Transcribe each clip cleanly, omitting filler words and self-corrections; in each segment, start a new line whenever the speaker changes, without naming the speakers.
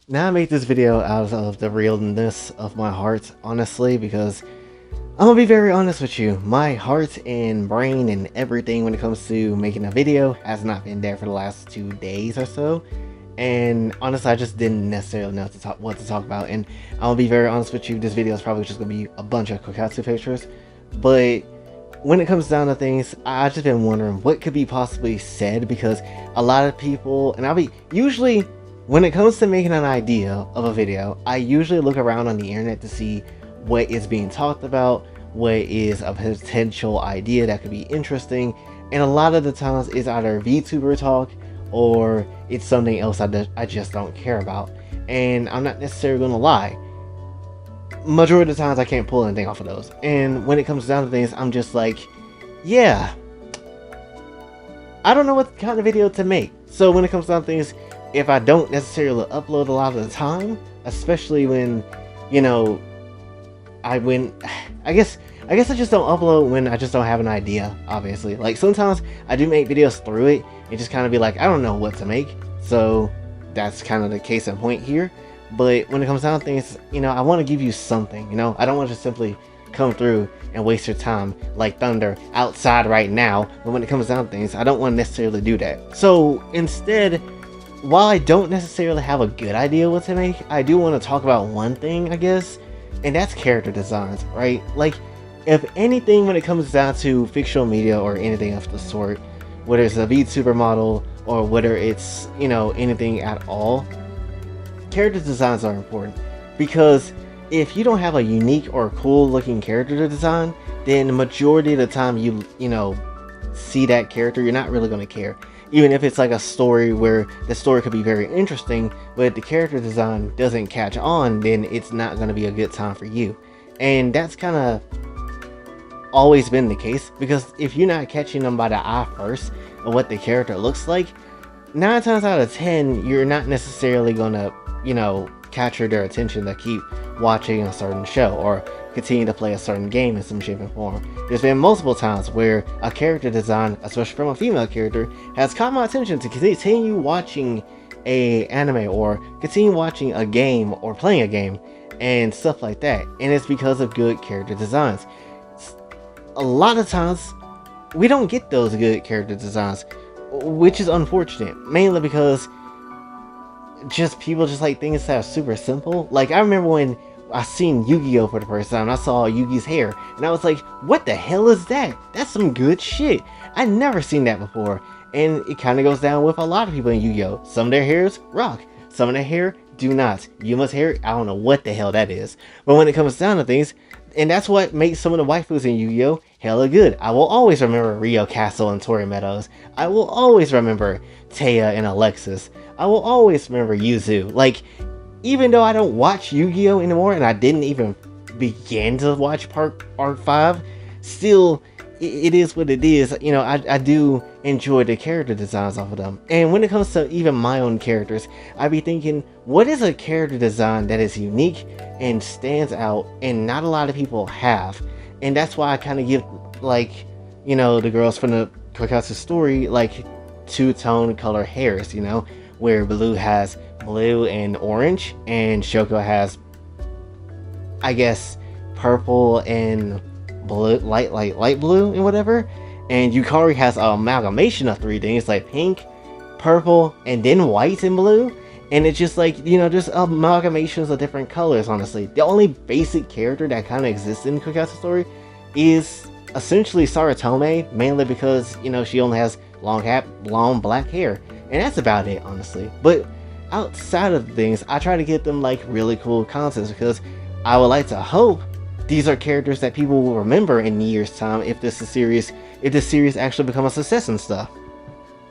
Now I make this video out of the realness of my heart, honestly, because I'm gonna be very honest with you. My heart and brain and everything when it comes to making a video has not been there for the last 2 days or so. And honestly, I just didn't necessarily know what to talk about. And I'll be very honest with you, this video is probably just gonna be a bunch of Kokatsu pictures. But when it comes down to things, I've just been wondering what could be possibly said, because a lot of people, and I'll be usually when it comes to making an idea of a video, I usually look around on the internet to see what is being talked about, what is a potential idea that could be interesting, and a lot of the times it's either VTuber talk or it's something else I just don't care about. And I'm not necessarily gonna lie, majority of the times I can't pull anything off of those. And when it comes down to things, I'm just like, yeah, I don't know what kind of video to make. So when it comes down to things, if I don't necessarily upload a lot of the time, especially when, you know, I guess I just don't upload when I just don't have an idea, obviously. Like sometimes I do make videos through it and just kind of be like, I don't know what to make. So that's kind of the case in point here. But when it comes down to things, you know, I want to give you something, you know, I don't want to simply come through and waste your time like thunder outside right now. But when it comes down to things, I don't want to necessarily do that. So instead, while I don't necessarily have a good idea what to make, I do want to talk about one thing, I guess, and that's character designs, right? Like, if anything, when it comes down to fictional media or anything of the sort, whether it's a VTuber model or whether it's, you know, anything at all, character designs are important. Because if you don't have a unique or cool looking character design, then the majority of the time you know, see that character, you're not really going to care. Even if it's like a story where the story could be very interesting, but if the character design doesn't catch on, then it's not going to be a good time for you. And that's kind of always been the case, because if you're not catching them by the eye first of what the character looks like, 9 times out of 10, you're not necessarily going to, you know, capture their attention to keep watching a certain show or continue to play a certain game in some shape and form. There's been multiple times where a character design, especially from a female character, has caught my attention to continue watching a anime or continue watching a game or playing a game and stuff like that. And it's because of good character designs. A lot of times we don't get those good character designs, which is unfortunate, mainly because just people just like things that are super simple. Like I remember when I seen Yu-Gi-Oh for the first time, I saw Yugi's hair and I was like, what the hell is that? That's some good shit. I never seen that before. And it kind of goes down with a lot of people in Yu-Gi-Oh. Some of their hairs rock, some of their hair do not. Yuma's hair, I don't know what the hell that is. But when it comes down to things, and that's what makes some of the waifus in Yu-Gi-Oh hella good. I will always remember Rio Castle and Tori Meadows. I will always remember Taya and Alexis. I will always remember Yuzu. Like, even though I don't watch Yu-Gi-Oh anymore, and I didn't even begin to watch Arc 5, still, it is what it is. You know, I do enjoy the character designs off of them. And when it comes to even my own characters, I be thinking, what is a character design that is unique and stands out and not a lot of people have? And that's why I kind of give, like, you know, the girls from the Kokatsu story, like, two-tone color hairs, you know, where Blue has blue and orange, and Shoko has, I guess, purple and blue, light blue and whatever. And Yukari has an amalgamation of 3 things, like pink, purple, and then white and blue. And it's just like, you know, just amalgamations of different colors, honestly. The only basic character that kind of exists in Kokatsu story is essentially Saratome, mainly because, you know, she only has long black hair. And that's about it, honestly. But outside of things, I try to get them like really cool concepts, because I would like to hope these are characters that people will remember in years' time if this series actually becomes a success and stuff.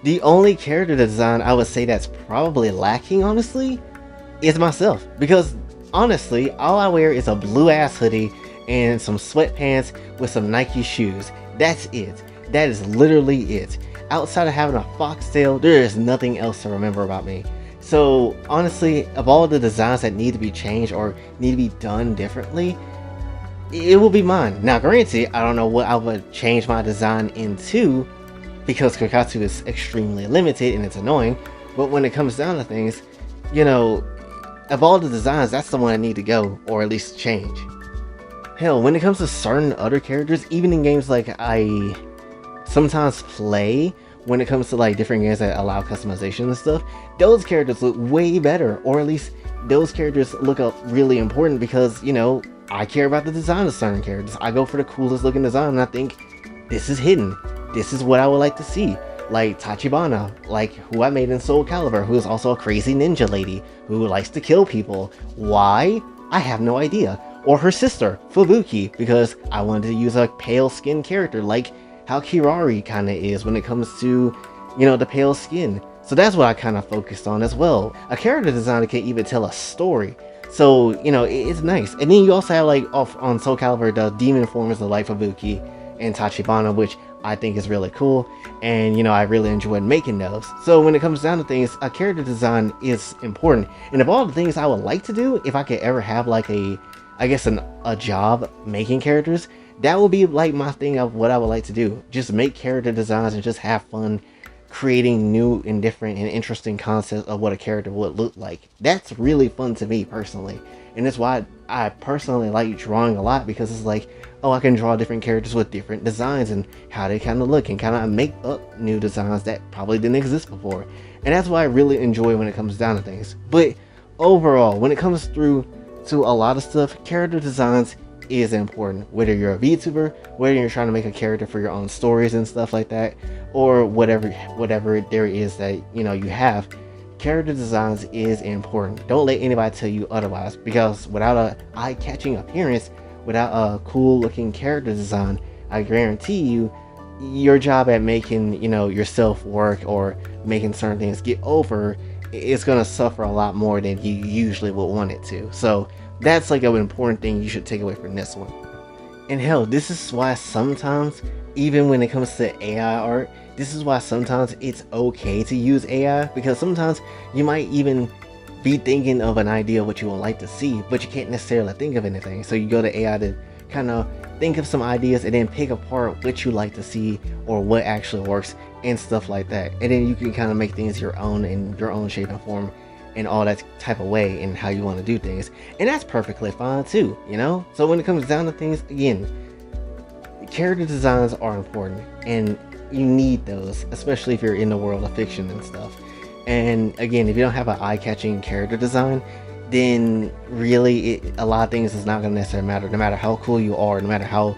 The only character design I would say that's probably lacking, honestly, is myself. Because honestly, all I wear is a blue ass hoodie and some sweatpants with some Nike shoes. That's it. That is literally it. Outside of having a foxtail, there is nothing else to remember about me. So honestly, of all the designs that need to be changed or need to be done differently, it will be mine. Now granted, I don't know what I would change my design into, because Kokatsu is extremely limited and it's annoying. But when it comes down to things, you know, of all the designs, that's the one I need to go, or at least change. Hell, when it comes to certain other characters, even in games like I sometimes play, when it comes to like different games that allow customization and stuff, those characters look way better, or at least those characters look up really important because, you know, I care about the design of certain characters. I go for the coolest looking design and I think this is hidden. This is what I would like to see. Like Tachibana, like who I made in Soul Calibur, who is also a crazy ninja lady who likes to kill people. Why? I have no idea. Or her sister, Fubuki, because I wanted to use a pale skin character like how Kirari kind of is when it comes to, you know, the pale skin. So that's what I kind of focused on as well. A character designer can even tell a story. So, you know, it's nice. And then you also have like off on Soul Calibur, the demon form is the life of Fubuki and Tachibana, which I think is really cool. And, you know, I really enjoyed making those. So when it comes down to things, a character design is important. And of all the things I would like to do, if I could ever have like a job making characters, that would be like my thing of what I would like to do. Just make character designs and just have fun creating new and different and interesting concepts of what a character would look like. That's really fun to me personally. And that's why I personally like drawing a lot, because it's like, oh, I can draw different characters with different designs and how they kind of look and kind of make up new designs that probably didn't exist before. And that's what I really enjoy when it comes down to things. But overall, when it comes through to a lot of stuff, character designs is important. Whether you're a VTuber, whether you're trying to make a character for your own stories and stuff like that, or whatever there is that, you know, you have, character designs is important. Don't let anybody tell you otherwise, because without a eye-catching appearance, without a cool looking character design, I guarantee you your job at making, you know, yourself work or making certain things get over, it's gonna suffer a lot more than you usually would want it to. So that's like an important thing you should take away from this one. And hell, this is why sometimes, even when it comes to AI art, this is why sometimes it's okay to use AI, because sometimes you might even be thinking of an idea of what you would like to see, but you can't necessarily think of anything. So you go to AI to kind of think of some ideas and then pick apart what you like to see or what actually works and stuff like that. And then you can kind of make things your own in your own shape and form and all that type of way and how you want to do things. And that's perfectly fine too, you know? So when it comes down to things, again, character designs are important and you need those, especially if you're in the world of fiction and stuff. And again, if you don't have an eye-catching character design, then really a lot of things is not going to necessarily matter. No matter how cool you are, no matter how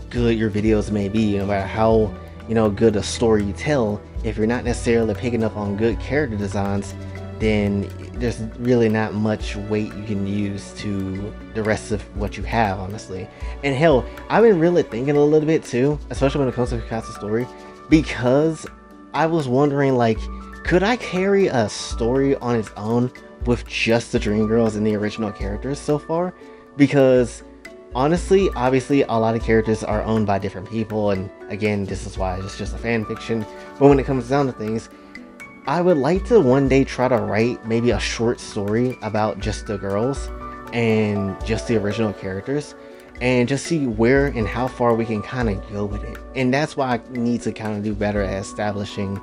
good your videos may be, no matter how, you know, good a story you tell, if you're not necessarily picking up on good character designs, then there's really not much weight you can use to the rest of what you have, honestly. And hell, I've been really thinking a little bit too, especially when it comes to Kakatsu story, because I was wondering, like, could I carry a story on its own with just the Dream Girls and the original characters so far? Because honestly, obviously a lot of characters are owned by different people, and again, this is why it's just a fan fiction. But when it comes down to things, I would like to one day try to write maybe a short story about just the girls and just the original characters, and just see where and how far we can kind of go with it. And that's why I need to kind of do better at establishing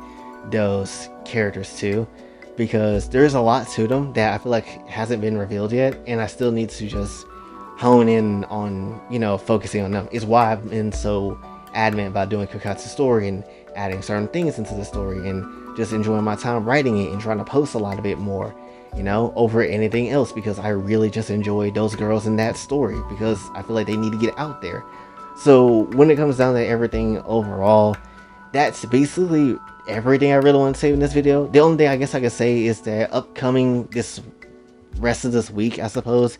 those characters too, because there's a lot to them that I feel like hasn't been revealed yet, and I still need to just hone in on, you know, focusing on them. Is why I've been so adamant about doing Kakatsu story and adding certain things into the story and just enjoying my time writing it and trying to post a lot of it more, you know, over anything else, because I really just enjoy those girls in that story, because I feel like they need to get out there. So when it comes down to everything overall, that's basically everything I really want to say in this video. The only thing I guess I could say is that upcoming this rest of this week, I suppose,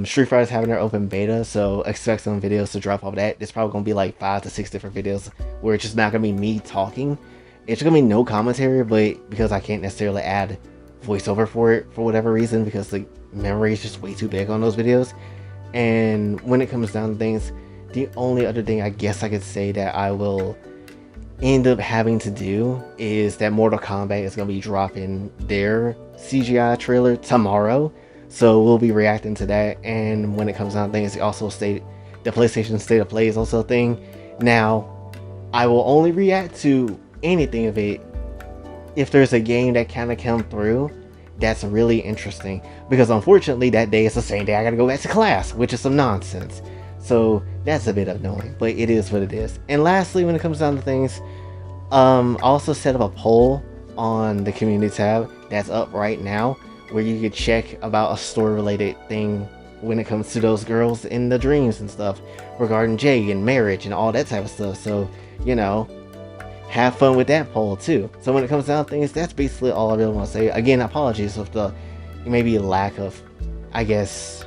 Street Fighter's having their open beta, so expect some videos to drop off that. It's probably gonna be like 5 to 6 different videos where it's just not gonna be me talking. It's gonna be no commentary, but because I can't necessarily add voiceover for it for whatever reason, because the memory is just way too big on those videos. And when it comes down to things, the only other thing I guess I could say that I will end up having to do is that Mortal Kombat is going to be dropping their CGI trailer tomorrow, so we'll be reacting to that. And when it comes down to things, also the PlayStation State of Play is also a thing. Now, I will only react to anything of it if there's a game that kind of come through that's really interesting, because unfortunately that day is the same day I gotta go back to class, which is some nonsense. So that's a bit annoying, but it is what it is. And lastly, when it comes down to things, I also set up a poll on the community tab that's up right now, where you could check about a story related thing when it comes to those girls in the dreams and stuff, regarding Jay and marriage and all that type of stuff. So, you know, have fun with that poll too. So when it comes down to things, that's basically all I really want to say. Again, apologies with the maybe lack of, I guess,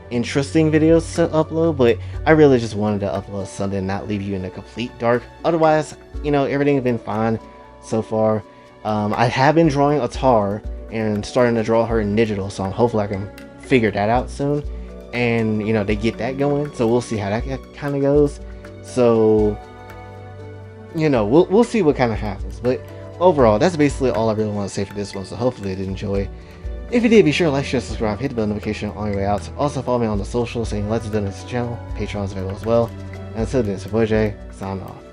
interesting videos to upload, but I really just wanted to upload something and not leave you in the complete dark. Otherwise, you know, everything's been fine so far. I have been drawing Atar and starting to draw her in digital, so hopefully I can figure that out soon, and you know, they get that going. So we'll see how that kind of goes. So, you know, we'll see what kind of happens. But overall, that's basically all I really want to say for this one. So hopefully you did enjoy. If you did, be sure to like, share, subscribe, hit the bell notification on your way out. Also follow me on the socials saying let's do this channel. Patreon is available as well. And until then, it's your boy Jay, sign off.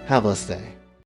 Have a blessed day.